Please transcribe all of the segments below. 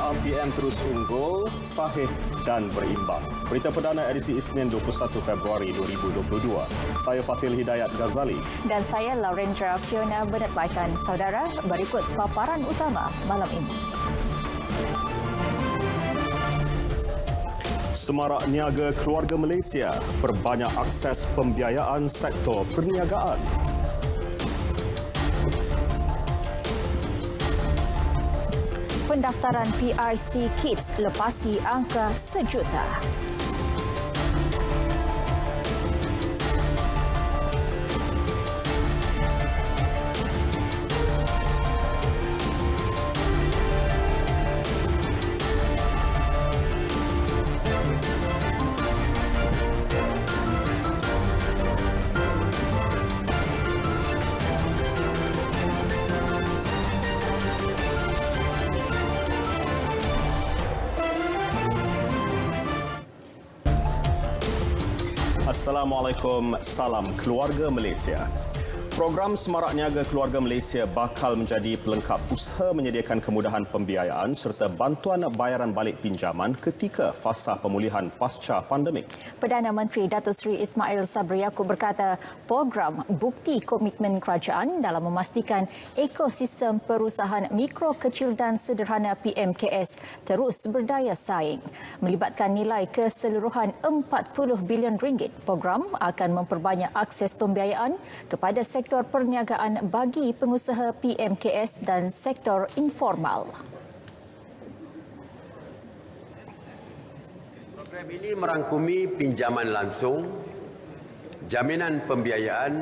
RPM terus unggul, sahih dan berimbang. Berita perdana edisi Isnin 21 Februari 2022. Saya Fatil Hidayat Ghazali. Dan saya Laurendra Fiona Bernard Baikan. Saudara, berikut paparan utama malam ini. Semarak niaga keluarga Malaysia, perbanyak akses pembiayaan sektor perniagaan. Pendaftaran PIC Kids lepasi angka 1 juta. Assalamualaikum, salam keluarga Malaysia. Program Semarak Niaga Keluarga Malaysia bakal menjadi pelengkap usaha menyediakan kemudahan pembiayaan serta bantuan bayaran balik pinjaman ketika fasa pemulihan pasca pandemik. Perdana Menteri Datuk Seri Ismail Sabri Yaakob berkata, program bukti komitmen kerajaan dalam memastikan ekosistem perusahaan mikro, kecil dan sederhana PMKS terus berdaya saing. Melibatkan nilai keseluruhan RM40 bilion. Program akan memperbanyak akses pembiayaan kepada sektor perniagaan bagi pengusaha PMKS dan sektor informal. Program ini merangkumi pinjaman langsung, jaminan pembiayaan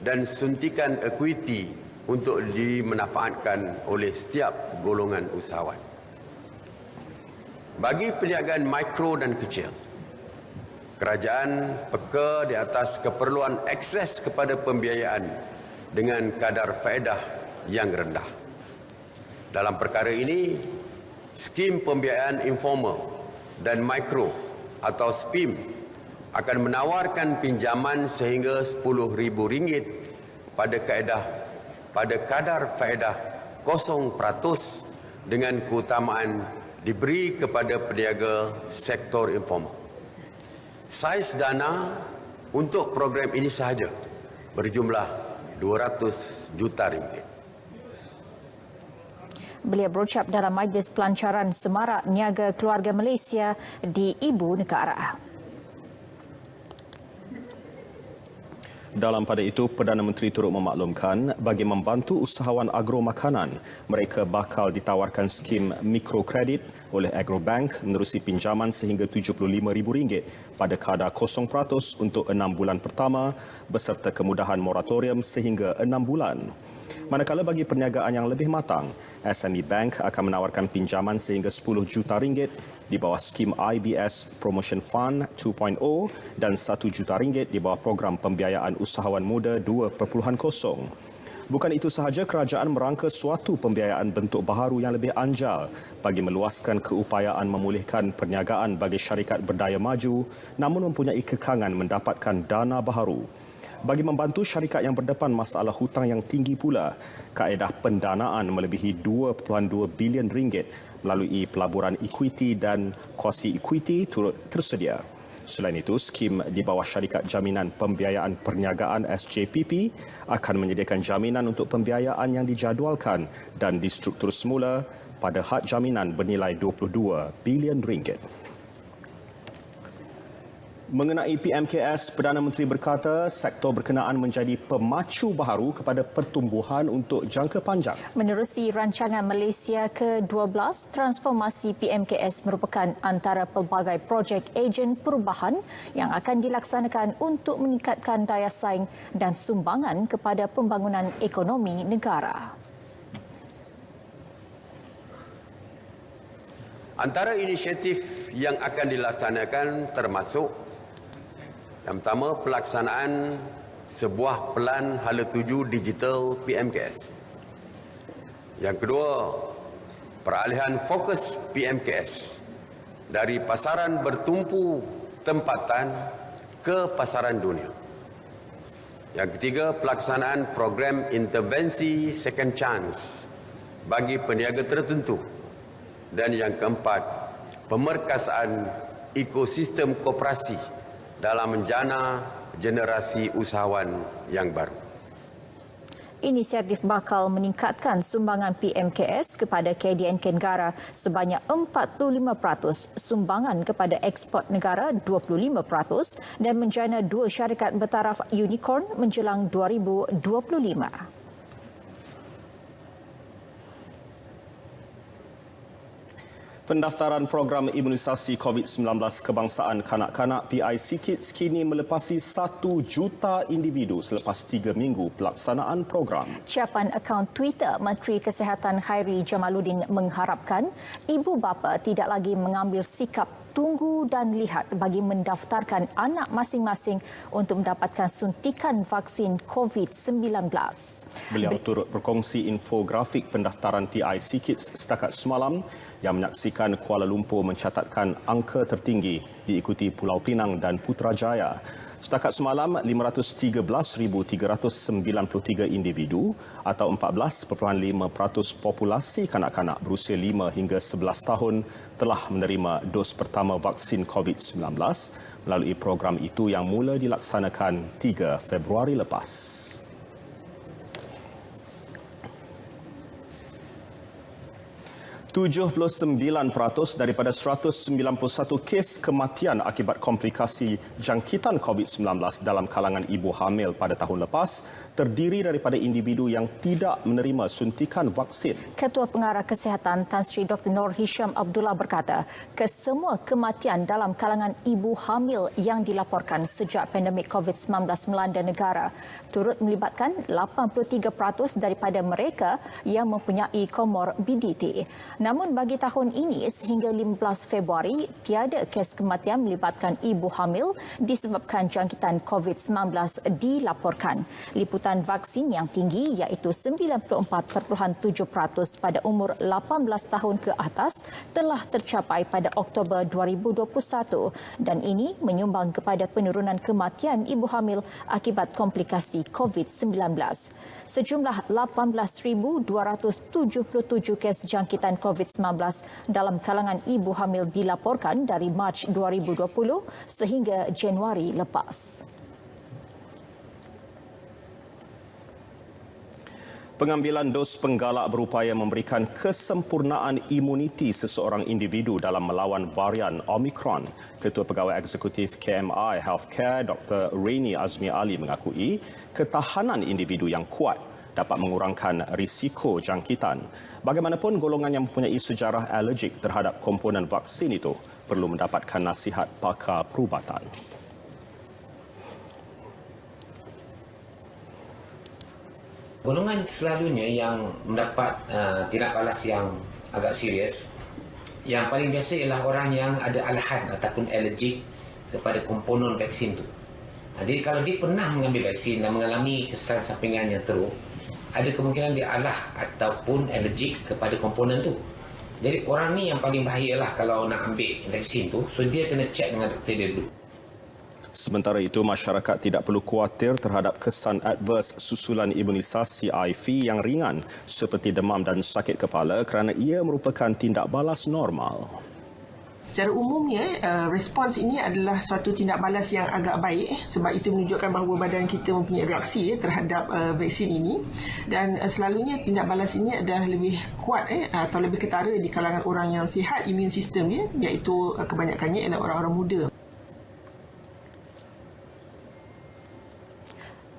dan suntikan ekuiti untuk dimanfaatkan oleh setiap golongan usahawan. Bagi perniagaan mikro dan kecil, kerajaan peka di atas keperluan akses kepada pembiayaan dengan kadar faedah yang rendah. Dalam perkara ini, skim pembiayaan informal dan mikro atau SPIM akan menawarkan pinjaman sehingga RM10,000 pada kadar faedah 0% dengan keutamaan diberi kepada peniaga sektor informal. Saiz dana untuk program ini sahaja berjumlah RM200 juta. Beliau berucap dalam Majlis Pelancaran Semarak Niaga Keluarga Malaysia di Ibu Negara. Dalam pada itu, Perdana Menteri turut memaklumkan bagi membantu usahawan agro makanan, mereka bakal ditawarkan skim mikrokredit oleh Agrobank menerusi pinjaman sehingga RM75,000 pada kadar 0% untuk 6 bulan pertama beserta kemudahan moratorium sehingga 6 bulan. Manakala bagi perniagaan yang lebih matang, SME Bank akan menawarkan pinjaman sehingga RM10 juta di bawah skim IBS Promotion Fund 2.0 dan RM1 juta di bawah program pembiayaan usahawan muda 2.0. Bukan itu sahaja, kerajaan merangka suatu pembiayaan bentuk baharu yang lebih anjal bagi meluaskan keupayaan memulihkan perniagaan bagi syarikat berdaya maju namun mempunyai kekangan mendapatkan dana baharu. Bagi membantu syarikat yang berdepan masalah hutang yang tinggi pula, kaedah pendanaan melebihi RM2.2 bilion melalui pelaburan ekuiti dan quasi-ekuiti turut tersedia. Selain itu, skim di bawah syarikat jaminan pembiayaan perniagaan SJPP akan menyediakan jaminan untuk pembiayaan yang dijadualkan dan distruktur semula pada had jaminan bernilai RM22 bilion. Mengenai PMKS, Perdana Menteri berkata sektor berkenaan menjadi pemacu baharu kepada pertumbuhan untuk jangka panjang. Menerusi rancangan Malaysia ke-12, transformasi PMKS merupakan antara pelbagai projek ejen perubahan yang akan dilaksanakan untuk meningkatkan daya saing dan sumbangan kepada pembangunan ekonomi negara. Antara inisiatif yang akan dilaksanakan termasuk yang pertama, pelaksanaan sebuah pelan hala tuju digital PMKS. Yang kedua, peralihan fokus PMKS dari pasaran bertumpu tempatan ke pasaran dunia. Yang ketiga, pelaksanaan program intervensi second chance bagi peniaga tertentu Dan yang keempat, pemerkasaan ekosistem koperasi dalam menjana generasi usahawan yang baru. Inisiatif bakal meningkatkan sumbangan PMKS kepada KDNK negara sebanyak 45%, sumbangan kepada ekspor negara 25% dan menjana 2 syarikat bertaraf unicorn menjelang 2025. Pendaftaran program imunisasi COVID-19 kebangsaan kanak-kanak PIC Kids kini melepasi 1 juta individu selepas 3 minggu pelaksanaan program. Ciapan akaun Twitter Menteri Kesihatan Khairi Jamaluddin mengharapkan ibu bapa tidak lagi mengambil sikap tunggu dan lihat bagi mendaftarkan anak masing-masing untuk mendapatkan suntikan vaksin COVID-19. Beliau turut berkongsi infografik pendaftaran PIC Kids setakat semalam yang menyaksikan Kuala Lumpur mencatatkan angka tertinggi diikuti Pulau Pinang dan Putrajaya. Setakat semalam, 513,393 individu atau 14.5% populasi kanak-kanak berusia 5 hingga 11 tahun telah menerima dos pertama vaksin COVID-19 melalui program itu yang mula dilaksanakan 3 Februari lepas. %79 daripada 191 kes kematian akibat komplikasi jangkitan COVID-19 dalam kalangan ibu hamil pada tahun lepas terdiri daripada individu yang tidak menerima suntikan vaksin. Ketua Pengarah Kesihatan Tan Sri Dr. Nur Hisham Abdullah berkata, kesemua kematian dalam kalangan ibu hamil yang dilaporkan sejak pandemik COVID-19 melanda negara turut melibatkan 83% daripada mereka yang mempunyai komorbiditi. Namun bagi tahun ini sehingga 15 Februari, tiada kes kematian melibatkan ibu hamil disebabkan jangkitan COVID-19 dilaporkan. Liputan vaksin yang tinggi iaitu 94.7% pada umur 18 tahun ke atas telah tercapai pada Oktober 2021 dan ini menyumbang kepada penurunan kematian ibu hamil akibat komplikasi COVID-19. Sejumlah 18,277 kes jangkitan COVID-19 dalam kalangan ibu hamil dilaporkan dari Mac 2020 sehingga Januari lepas. Pengambilan dos penggalak berupaya memberikan kesempurnaan imuniti seseorang individu dalam melawan varian Omicron. Ketua Pegawai Eksekutif KMI Healthcare Dr. Raini Azmi Ali mengakui ketahanan individu yang kuat dapat mengurangkan risiko jangkitan. Bagaimanapun, golongan yang mempunyai sejarah alergik terhadap komponen vaksin itu perlu mendapatkan nasihat pakar perubatan. Golongan selalunya yang mendapat tindak balas yang agak serius, yang paling biasa ialah orang yang ada alahan ataupun alergik kepada komponen vaksin itu. Jadi kalau dia pernah mengambil vaksin dan mengalami kesan sampingan yang teruk, ada kemungkinan dia alah ataupun alergik kepada komponen itu. Jadi orang ni yang paling bahayalah kalau nak ambil vaksin tu, so dia kena cek dengan doktor dia dulu. Sementara itu, masyarakat tidak perlu khawatir terhadap kesan adverse susulan imunisasi IV yang ringan seperti demam dan sakit kepala kerana ia merupakan tindak balas normal. Secara umumnya, respons ini adalah suatu tindak balas yang agak baik sebab itu menunjukkan bahawa badan kita mempunyai reaksi terhadap vaksin ini dan selalunya tindak balas ini adalah lebih kuat atau lebih ketara di kalangan orang yang sihat imun sistem dia, iaitu kebanyakannya adalah orang-orang muda.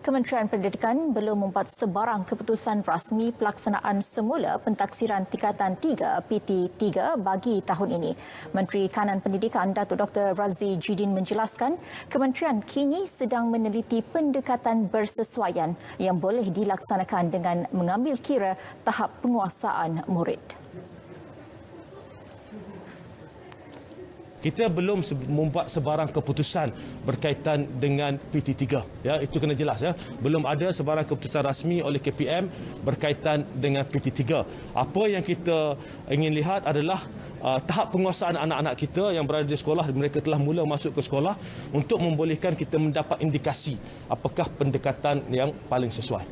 Kementerian Pendidikan belum membuat sebarang keputusan rasmi pelaksanaan semula pentaksiran tingkatan 3 PT3 bagi tahun ini. Menteri Kanan Pendidikan Datuk Dr. Razi Jidin menjelaskan, kementerian kini sedang meneliti pendekatan bersesuaian yang boleh dilaksanakan dengan mengambil kira tahap penguasaan murid. Kita belum membuat sebarang keputusan berkaitan dengan PT3. Ya, itu kena jelas. Ya. Belum ada sebarang keputusan rasmi oleh KPM berkaitan dengan PT3. Apa yang kita ingin lihat adalah tahap penguasaan anak-anak kita yang berada di sekolah. Mereka telah mula masuk ke sekolah untuk membolehkan kita mendapat indikasi apakah pendekatan yang paling sesuai.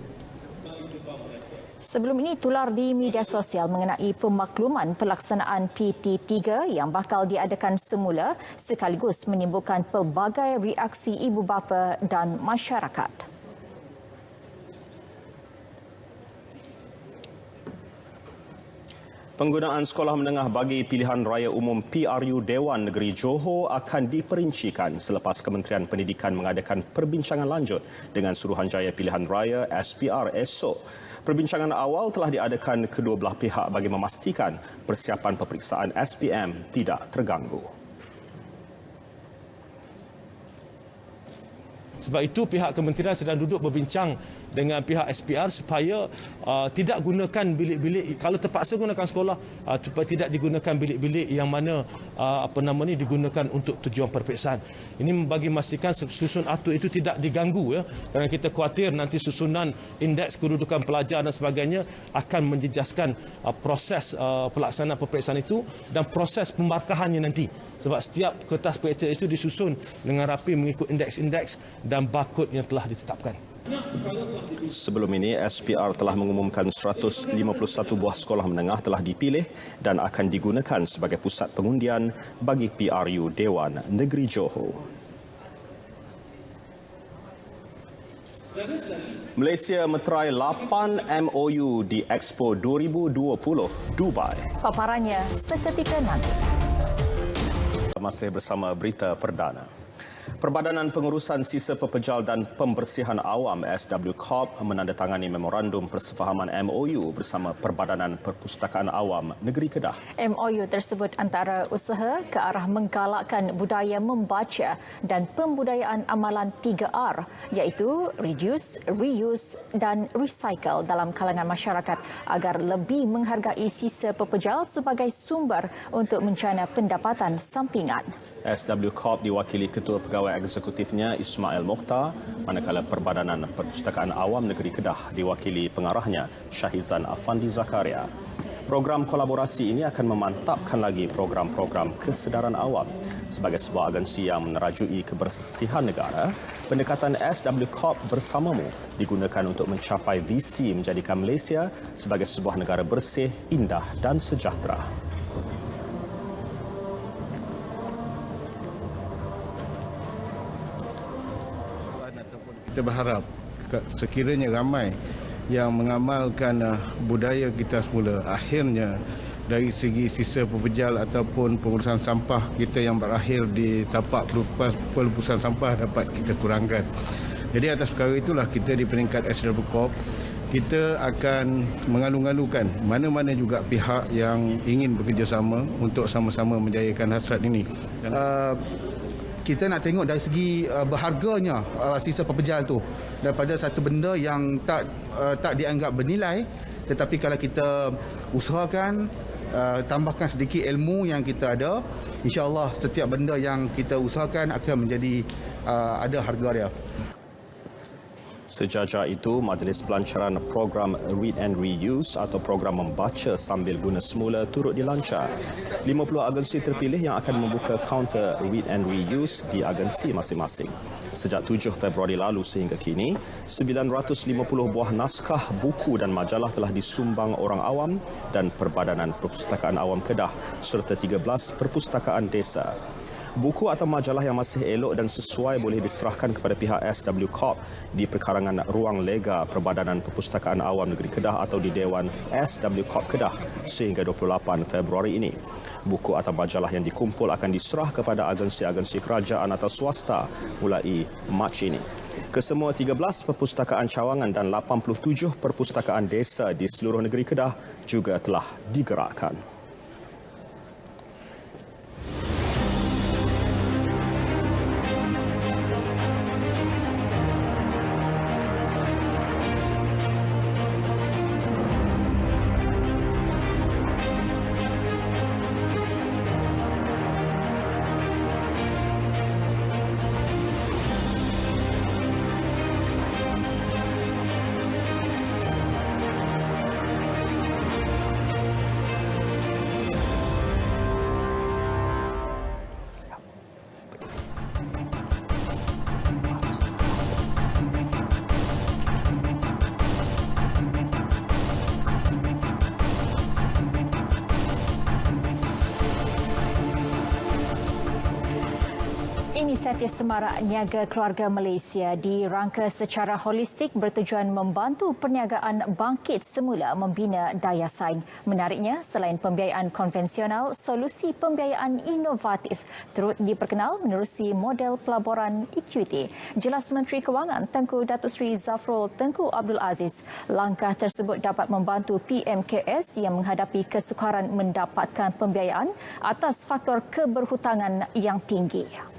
Sebelum ini tular di media sosial mengenai pemakluman pelaksanaan PT3 yang bakal diadakan semula sekaligus menimbulkan pelbagai reaksi ibu bapa dan masyarakat. Penggunaan sekolah menengah bagi pilihan raya umum PRU Dewan Negeri Johor akan diperincikan selepas Kementerian Pendidikan mengadakan perbincangan lanjut dengan Suruhanjaya Pilihan Raya SPR esok. Perbincangan awal telah diadakan kedua belah pihak bagi memastikan persiapan peperiksaan SPM tidak terganggu. Sebab itu pihak kementerian sedang duduk berbincang dengan pihak SPR supaya tidak gunakan bilik-bilik, kalau terpaksa gunakan sekolah, supaya tidak digunakan bilik-bilik yang mana digunakan untuk tujuan peperiksaan. Ini bagi memastikan susun atur itu tidak diganggu, ya, kerana kita khawatir nanti susunan indeks kedudukan pelajar dan sebagainya akan menjejaskan proses pelaksanaan peperiksaan itu dan proses pembarkahannya nanti. Sebab setiap kertas peperiksaan itu disusun dengan rapi mengikut indeks-indeks dan barcode yang telah ditetapkan. Sebelum ini, SPR telah mengumumkan 151 buah sekolah menengah telah dipilih dan akan digunakan sebagai pusat pengundian bagi PRU Dewan Negeri Johor. Malaysia meterai 8 MOU di Expo 2020 Dubai. Paparannya seketika nanti. Masih bersama berita perdana. Perbadanan Pengurusan Sisa Pepejal dan Pembersihan Awam SW Corp menandatangani memorandum persefahaman MOU bersama Perbadanan Perpustakaan Awam Negeri Kedah. MOU tersebut antara usaha ke arah menggalakkan budaya membaca dan pembudayaan amalan 3R iaitu reduce, reuse dan recycle dalam kalangan masyarakat agar lebih menghargai sisa pepejal sebagai sumber untuk menjana pendapatan sampingan. SW Corp diwakili Ketua Pegawai Eksekutifnya Ismail Mokhtar, manakala Perbadanan Perpustakaan Awam Negeri Kedah diwakili pengarahnya Syahizan Afandi Zakaria. Program kolaborasi ini akan memantapkan lagi program-program kesedaran awam. Sebagai sebuah agensi yang menerajui kebersihan negara, pendekatan SW Corp bersamamu digunakan untuk mencapai visi menjadikan Malaysia sebagai sebuah negara bersih, indah dan sejahtera. Kita berharap sekiranya ramai yang mengamalkan budaya kita semula, akhirnya dari segi sisa pepejal ataupun pengurusan sampah kita yang berakhir di tapak pelupusan sampah dapat kita kurangkan. Jadi atas perkara itulah kita di peringkat SW Corp kita akan mengalu-alukan mana-mana juga pihak yang ingin bekerjasama untuk sama-sama menjayakan hasrat ini. Kita nak tengok dari segi berharganya sisa pepejal tu daripada satu benda yang tak dianggap bernilai, tetapi kalau kita usahakan tambahkan sedikit ilmu yang kita ada, insya-Allah setiap benda yang kita usahakan akan menjadi ada harga dia. Sejajar itu, Majlis Pelancaran Program Read and Reuse atau program membaca sambil guna semula turut dilancar. 50 agensi terpilih yang akan membuka kaunter Read and Reuse di agensi masing-masing. Sejak 7 Februari lalu sehingga kini, 950 buah naskah, buku dan majalah telah disumbang orang awam dan Perbadanan Perpustakaan Awam Kedah serta 13 perpustakaan desa. Buku atau majalah yang masih elok dan sesuai boleh diserahkan kepada pihak SW Corp di perkarangan Ruang Lega Perbadanan Perpustakaan Awam Negeri Kedah atau di Dewan SW Corp Kedah sehingga 28 Februari ini. Buku atau majalah yang dikumpul akan diserah kepada agensi-agensi kerajaan atau swasta mulai Mac ini. Kesemua 13 perpustakaan cawangan dan 87 perpustakaan desa di seluruh negeri Kedah juga telah digerakkan. Inisiatif Semarak Niaga Keluarga Malaysia dirangka secara holistik bertujuan membantu perniagaan bangkit semula membina daya saing. Menariknya, selain pembiayaan konvensional, solusi pembiayaan inovatif turut diperkenal menerusi model pelaburan equity. Jelas Menteri Kewangan Tengku Datuk Seri Zafrul Tengku Abdul Aziz, langkah tersebut dapat membantu PMKS yang menghadapi kesukaran mendapatkan pembiayaan atas faktor keberhutangan yang tinggi.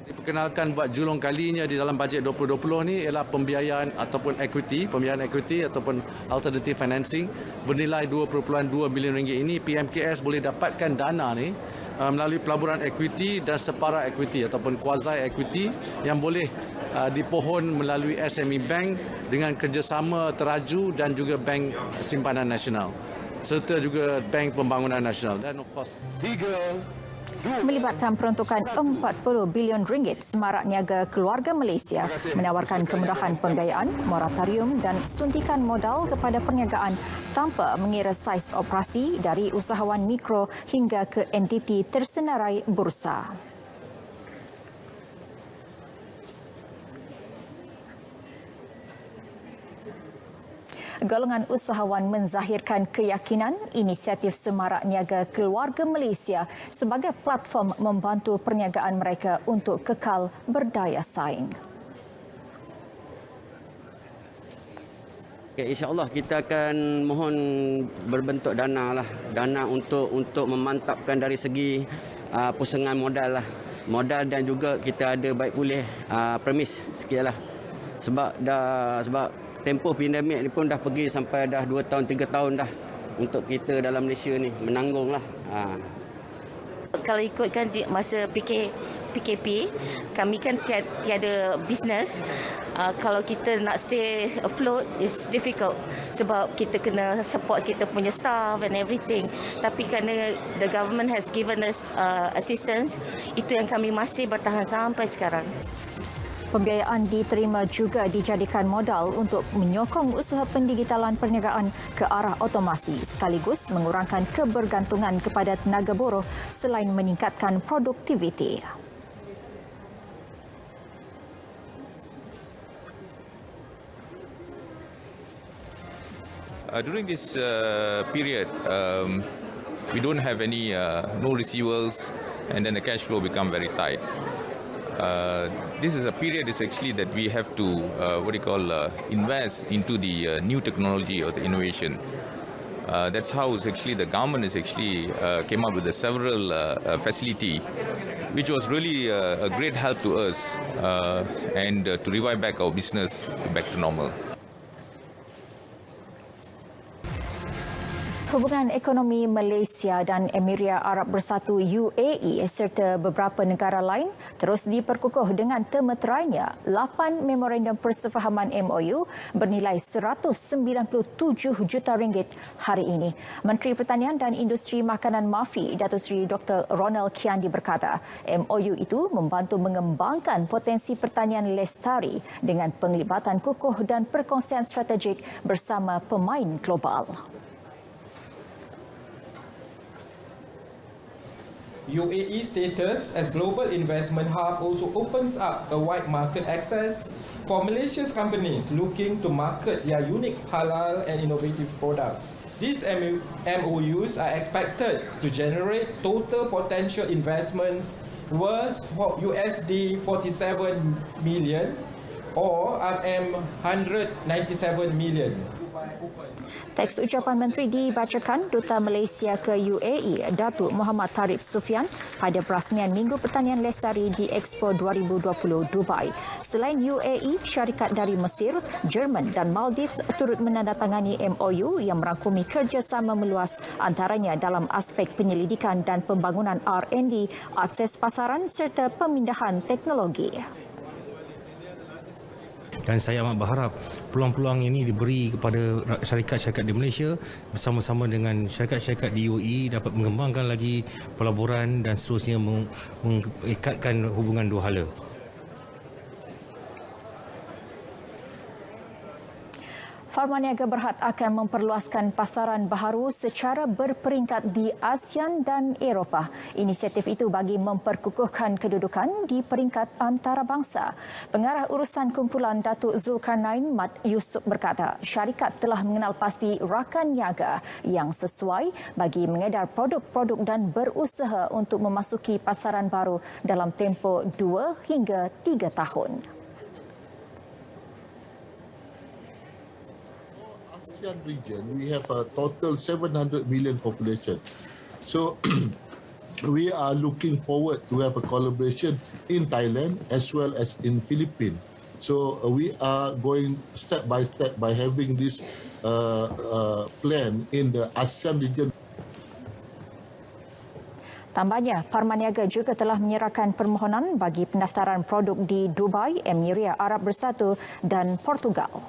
Diperkenalkan buat julung kalinya di dalam bajet 2020 ni ialah pembiayaan ataupun equity ataupun alternative financing bernilai 2.2 bilion ringgit. Ini PMKS boleh dapatkan dana ni melalui pelaburan equity dan separa equity ataupun quasi equity yang boleh dipohon melalui SME Bank dengan kerjasama teraju dan juga Bank Simpanan Nasional serta juga Bank Pembangunan Nasional dan of course Melibatkan peruntukan 40 bilion ringgit, Semarak Niaga Keluarga Malaysia menawarkan kemudahan pembiayaan, moratorium dan suntikan modal kepada perniagaan tanpa mengira saiz operasi dari usahawan mikro hingga ke entiti tersenarai bursa. Golongan usahawan menzahirkan keyakinan inisiatif Semarak Niaga Keluarga Malaysia sebagai platform membantu perniagaan mereka untuk kekal berdaya saing. InsyaAllah kita akan mohon berbentuk dana untuk memantapkan dari segi pusengan modal modal dan juga kita ada baik pulih premis sikitlah sebab tempoh pandemik ni pun dah pergi sampai dah 2 tahun 3 tahun dah untuk kita dalam Malaysia ni menanggunglah. Kalau ikutkan di masa PKP, kami kan tiada bisnes. Kalau kita nak stay afloat is difficult sebab kita kena support kita punya staff and everything. Tapi kerana the government has given us assistance, itu yang kami masih bertahan sampai sekarang. Pembiayaan diterima juga dijadikan modal untuk menyokong usaha pendigitalan perniagaan ke arah otomasi sekaligus mengurangkan kebergantungan kepada tenaga buruh selain meningkatkan produktiviti. During this period, we don't have any no receivables, and then the cash flow become very tight. This is a period actually that we have to invest into the new technology or the innovation. That's how actually the government is came up with several facility, which was really a great help to us and to revive back our business back to normal. Hubungan ekonomi Malaysia dan Emiria Arab Bersatu UAE serta beberapa negara lain terus diperkukuh dengan termeterainya 8 memorandum persefahaman MOU bernilai 197 juta ringgit hari ini. Menteri Pertanian dan Industri Makanan MAFI, Datuk Seri Dr. Ronald Kiandi berkata, MOU itu membantu mengembangkan potensi pertanian lestari dengan penglibatan kukuh dan perkongsian strategik bersama pemain global. UAE status as global investment hub also opens up a wide market access for Malaysia's companies looking to market their unique halal and innovative products. These MOUs are expected to generate total potential investments worth USD 47 million or 197 million. Teks ucapan menteri dibacakan Duta Malaysia ke UAE, Datuk Muhammad Tariq Sufian pada perasmian Minggu Pertanian Lestari di Expo 2020 Dubai. Selain UAE, syarikat dari Mesir, Jerman dan Maldives turut menandatangani MOU yang merangkumi kerjasama meluas antaranya dalam aspek penyelidikan dan pembangunan R&D, akses pasaran serta pemindahan teknologi. Dan saya amat berharap peluang-peluang ini diberi kepada syarikat-syarikat di Malaysia bersama-sama dengan syarikat-syarikat di UAE dapat mengembangkan lagi pelaburan dan seterusnya mengikatkan hubungan dua hala. Pharmaniaga Berhad akan memperluaskan pasaran baharu secara berperingkat di ASEAN dan Eropah. Inisiatif itu bagi memperkukuhkan kedudukan di peringkat antarabangsa. Pengarah urusan kumpulan Datuk Zulkarnain Mat Yusof berkata, syarikat telah mengenal pasti rakan niaga yang sesuai bagi mengedar produk-produk dan berusaha untuk memasuki pasaran baru dalam tempoh 2 hingga 3 tahun. ASEAN region, we have a total 700 million population. So we are looking forward to have a collaboration in Thailand as well as in Philippines. So we are going step by step by having this plan in the ASEAN region. Tambahnya, Pharmaniaga juga telah menyerahkan permohonan bagi pendaftaran produk di Dubai, Emiria Arab Bersatu dan Portugal.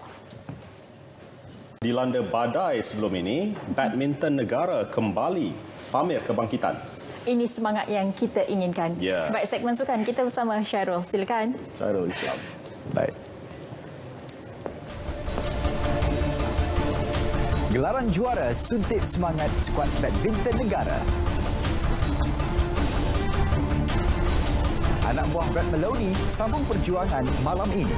Dilanda badai sebelum ini, badminton negara kembali pamer kebangkitan. Ini semangat yang kita inginkan. Ya. Baik, segmen sukan kita bersama Syarul. Silakan. Syarul Islam. Baik. Gelaran juara suntik semangat skuad badminton negara. Anak buah Brad Maloney sambung perjuangan malam ini.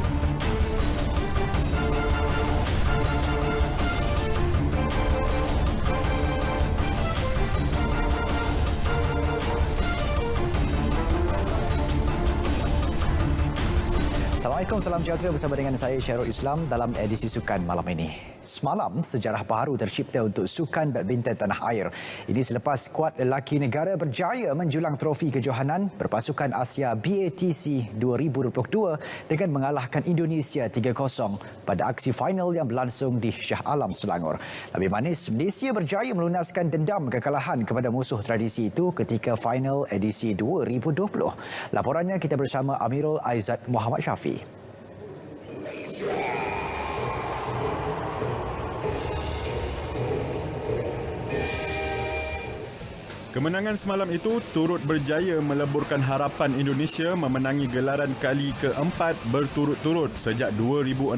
Assalamualaikum, salam sejahtera bersama dengan saya Syarul Islam dalam edisi Sukan malam ini. Semalam, sejarah baru tercipta untuk Sukan Badminton Tanah Air. Ini selepas skuad lelaki negara berjaya menjulang trofi kejohanan Perpasukan Asia BATC 2022 dengan mengalahkan Indonesia 3-0 pada aksi final yang berlangsung di Shah Alam, Selangor. Lebih manis, Malaysia berjaya melunaskan dendam kekalahan kepada musuh tradisi itu ketika final edisi 2020. Laporannya kita bersama Amirul Aizat Muhammad Syafi. Kemenangan semalam itu turut berjaya meleburkan harapan Indonesia memenangi gelaran kali keempat berturut-turut sejak 2016.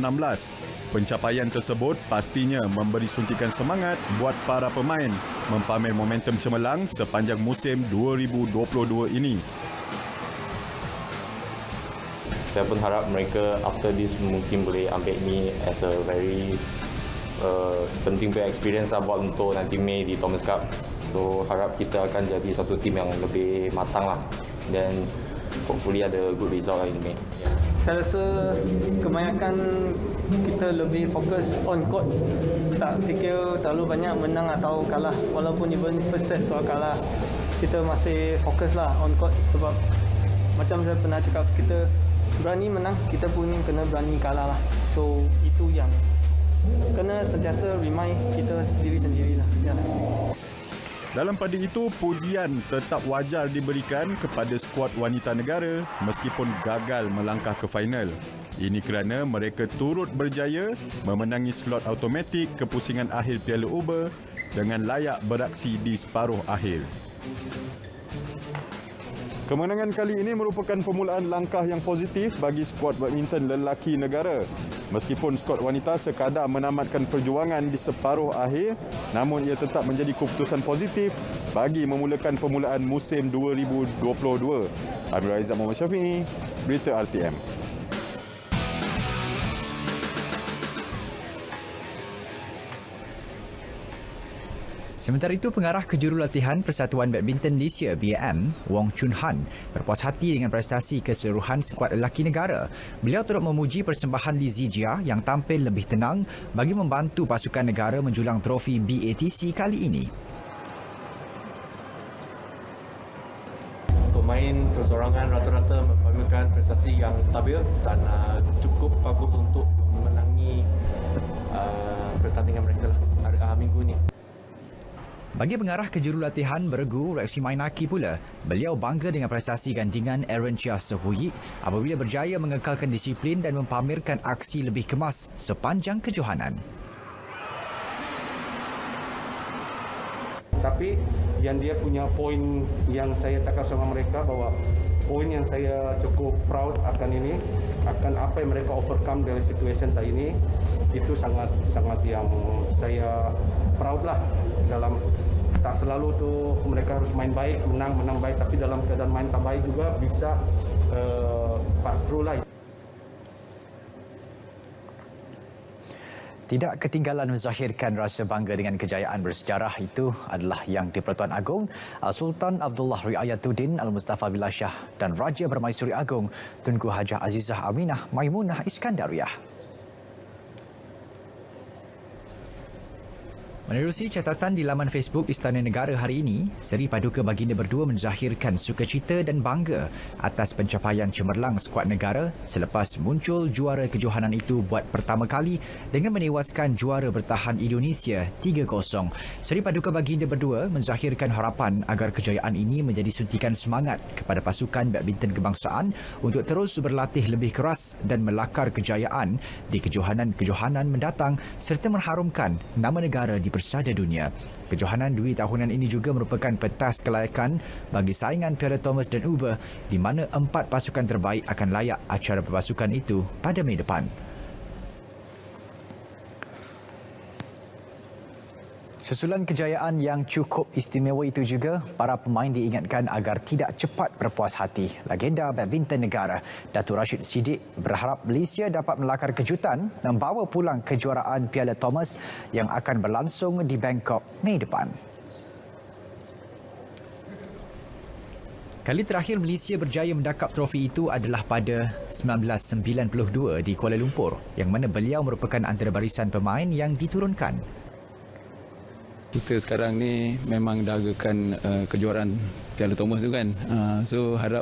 Pencapaian tersebut pastinya memberi suntikan semangat buat para pemain mempamer momentum cemerlang sepanjang musim 2022 ini. Saya pun harap mereka after this mungkin boleh ambil ni as a very penting punya experience lah buat untuk nanti Mei di Thomas Cup. So harap kita akan jadi satu tim yang lebih matang lah dan hopefully ada good result lah in Mei. Saya rasa kebanyakan kita lebih fokus on court. Tak fikir terlalu banyak menang atau kalah. Walaupun even first set soal kalah, kita masih fokus lah on court sebab macam saya pernah cakap, kita berani menang, kita pun kena berani kalah lah. So itu yang kena sentiasa remind kita diri sendirilah. Ya. Dalam pada itu, pujian tetap wajar diberikan kepada skuad wanita negara meskipun gagal melangkah ke final. Ini kerana mereka turut berjaya memenangi slot automatik kepusingan akhir Piala Uber dengan layak beraksi di separuh akhir. Kemenangan kali ini merupakan permulaan langkah yang positif bagi skuad badminton lelaki negara. Meskipun skuad wanita sekadar menamatkan perjuangan di separuh akhir, namun ia tetap menjadi keputusan positif bagi memulakan permulaan musim 2022. Amirul Aizat Muhammad Syafi'i, Berita RTM. Sementara itu, pengarah kejurulatihan Persatuan Badminton Malaysia BAM, Wong Chun Han, berpuas hati dengan prestasi keseluruhan skuad lelaki negara. Beliau turut memuji persembahan Lee Zijia yang tampil lebih tenang bagi membantu pasukan negara menjulang trofi BATC kali ini. Pemain perseorangan rata-rata mempamerkan prestasi yang stabil dan cukup bagus untuk memenangi pertandingan mereka minggu ini. Bagi pengarah kejurulatihan beregu Rexy Mainaki pula, beliau bangga dengan prestasi gandingan Aaron Chia Sehuyi apabila berjaya mengekalkan disiplin dan mempamerkan aksi lebih kemas sepanjang kejohanan. Tapi yang dia punya poin yang saya cakap sama mereka bahawa poin yang saya cukup proud akan ini, akan apa yang mereka overcome dari situation tadi ini. Itu sangat yang saya proud lah. Dalam tak selalu tu mereka harus main baik, menang baik, tapi dalam keadaan main tak baik juga bisa pass through lah. Tidak ketinggalan menzahirkan rasa bangga dengan kejayaan bersejarah itu adalah yang di-Pertuan Agong Sultan Abdullah Riayatuddin Al-Mustafa Billah Shah dan Raja Permaisuri Agong Tunku Hajah Azizah Aminah Maimunah Iskandariah. Menerusi catatan di laman Facebook Istana Negara hari ini, Seri Paduka Baginda berdua menzahirkan sukacita dan bangga atas pencapaian cemerlang skuad negara selepas muncul juara kejohanan itu buat pertama kali dengan menewaskan juara bertahan Indonesia 3-0. Seri Paduka Baginda berdua menzahirkan harapan agar kejayaan ini menjadi suntikan semangat kepada pasukan badminton kebangsaan untuk terus berlatih lebih keras dan melakar kejayaan di kejohanan-kejohanan mendatang serta mengharumkan nama negara di persada dunia. Kejohanan dua tahunan ini juga merupakan pentas kelayakan bagi saingan Piala Thomas dan Uber di mana 4 pasukan terbaik akan layak acara berpasukan itu pada Mei depan. Susulan kejayaan yang cukup istimewa itu juga, para pemain diingatkan agar tidak cepat berpuas hati. Legenda badminton negara, Datuk Rashid Siddiq berharap Malaysia dapat melakar kejutan membawa pulang kejuaraan Piala Thomas yang akan berlangsung di Bangkok Mei depan. Kali terakhir Malaysia berjaya mendakap trofi itu adalah pada 1992 di Kuala Lumpur, yang mana beliau merupakan antara barisan pemain yang diturunkan. Kita sekarang ni memang dahagakan kejuaraan Piala Thomas tu kan. So harap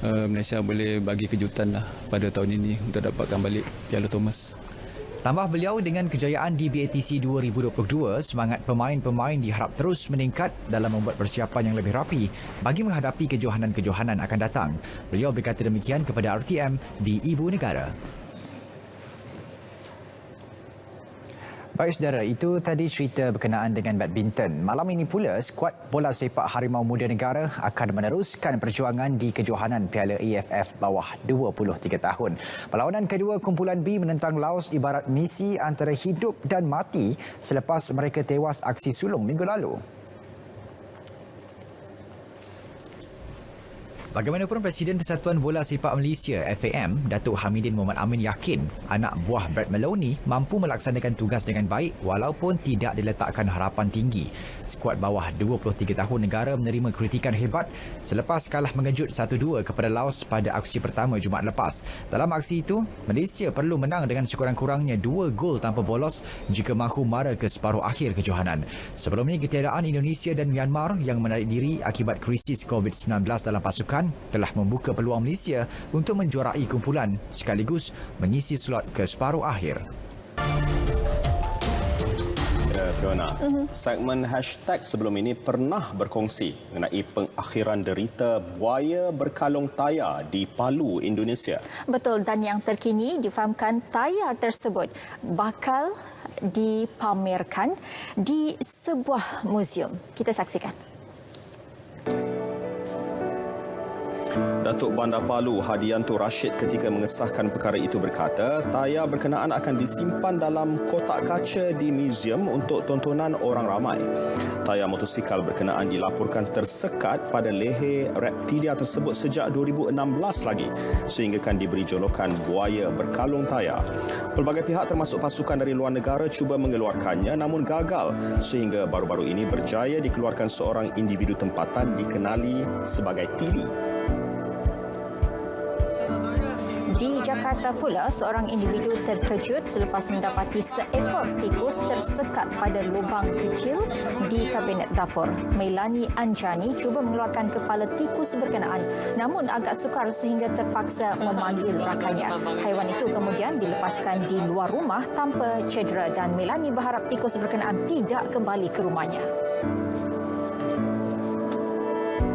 Malaysia boleh bagi kejutan lah pada tahun ini untuk dapatkan balik Piala Thomas. Tambah beliau, dengan kejayaan di BATC 2022, semangat pemain-pemain diharap terus meningkat dalam membuat persiapan yang lebih rapi bagi menghadapi kejohanan-kejohanan akan datang. Beliau berkata demikian kepada RTM di Ibu Negara. Baik saudara, itu tadi cerita berkenaan dengan badminton. Malam ini pula, skuad bola sepak Harimau Muda Negara akan meneruskan perjuangan di kejohanan Piala AFF bawah 23 tahun. Perlawanan kedua kumpulan B menentang Laos ibarat misi antara hidup dan mati selepas mereka tewas aksi sulung minggu lalu. Bagaimanapun, Presiden Persatuan Bola Sepak Malaysia FAM, Datuk Hamidin Mohamed Amin yakin anak buah Brett Maloney mampu melaksanakan tugas dengan baik walaupun tidak diletakkan harapan tinggi. Skuad bawah 23 tahun negara menerima kritikan hebat selepas kalah mengejut 1-2 kepada Laos pada aksi pertama Jumaat lepas. Dalam aksi itu, Malaysia perlu menang dengan sekurang-kurangnya 2 gol tanpa bolos jika mahu mara ke separuh akhir kejohanan. Sebelumnya, ketiadaan Indonesia dan Myanmar yang menarik diri akibat krisis COVID-19 dalam pasukan telah membuka peluang Malaysia untuk menjuarai kumpulan sekaligus mengisi slot ke separuh akhir. Fiona, segmen hashtag sebelum ini pernah berkongsi mengenai pengakhiran derita buaya berkalung tayar di Palu, Indonesia. Betul, dan yang terkini difahamkan tayar tersebut bakal dipamerkan di sebuah muzium. Kita saksikan. Datuk Bandar Palu Hadianto Rashid ketika mengesahkan perkara itu berkata, tayar berkenaan akan disimpan dalam kotak kaca di muzium untuk tontonan orang ramai. Tayar motosikal berkenaan dilaporkan tersekat pada leher reptilia tersebut sejak 2016 lagi, sehingga kan diberi jolokan buaya berkalung tayar. Pelbagai pihak termasuk pasukan dari luar negara cuba mengeluarkannya namun gagal, sehingga baru-baru ini berjaya dikeluarkan seorang individu tempatan dikenali sebagai Tili. Di Jakarta pula, seorang individu terkejut selepas mendapati seekor tikus tersekat pada lubang kecil di kabinet dapur. Melanie Anjani cuba mengeluarkan kepala tikus berkenaan namun agak sukar sehingga terpaksa memanggil rakannya. Haiwan itu kemudian dilepaskan di luar rumah tanpa cedera dan Melanie berharap tikus berkenaan tidak kembali ke rumahnya.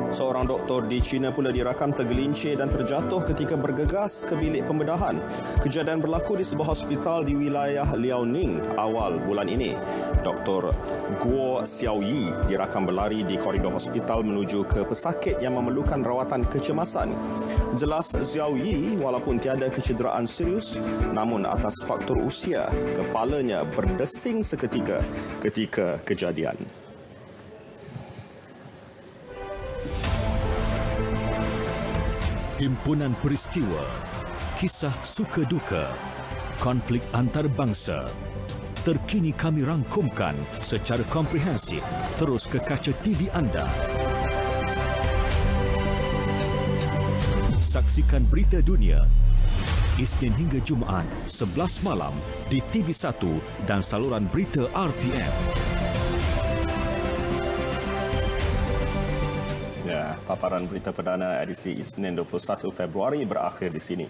Seorang doktor di China pula dirakam tergelincir dan terjatuh ketika bergegas ke bilik pembedahan. Kejadian berlaku di sebuah hospital di wilayah Liaoning awal bulan ini. Dr. Guo Xiaoyi dirakam berlari di koridor hospital menuju ke pesakit yang memerlukan rawatan kecemasan. Jelas Xiaoyi walaupun tiada kecederaan serius, namun atas faktor usia, kepalanya berdesing seketika ketika kejadian. Himpunan peristiwa, kisah suka duka, konflik antarabangsa. Terkini kami rangkumkan secara komprehensif terus ke kaca TV anda. Saksikan berita dunia Isnin hingga Jumaat 11 malam di TV1 dan saluran berita RTM. Paparan berita perdana edisi Isnin 21 Februari berakhir di sini.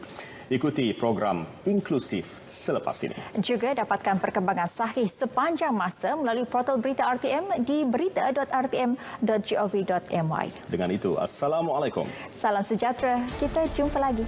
Ikuti program inklusif selepas ini. Juga dapatkan perkembangan sahih sepanjang masa melalui portal berita RTM di berita.rtm.gov.my. Dengan itu, Assalamualaikum. Salam sejahtera. Kita jumpa lagi.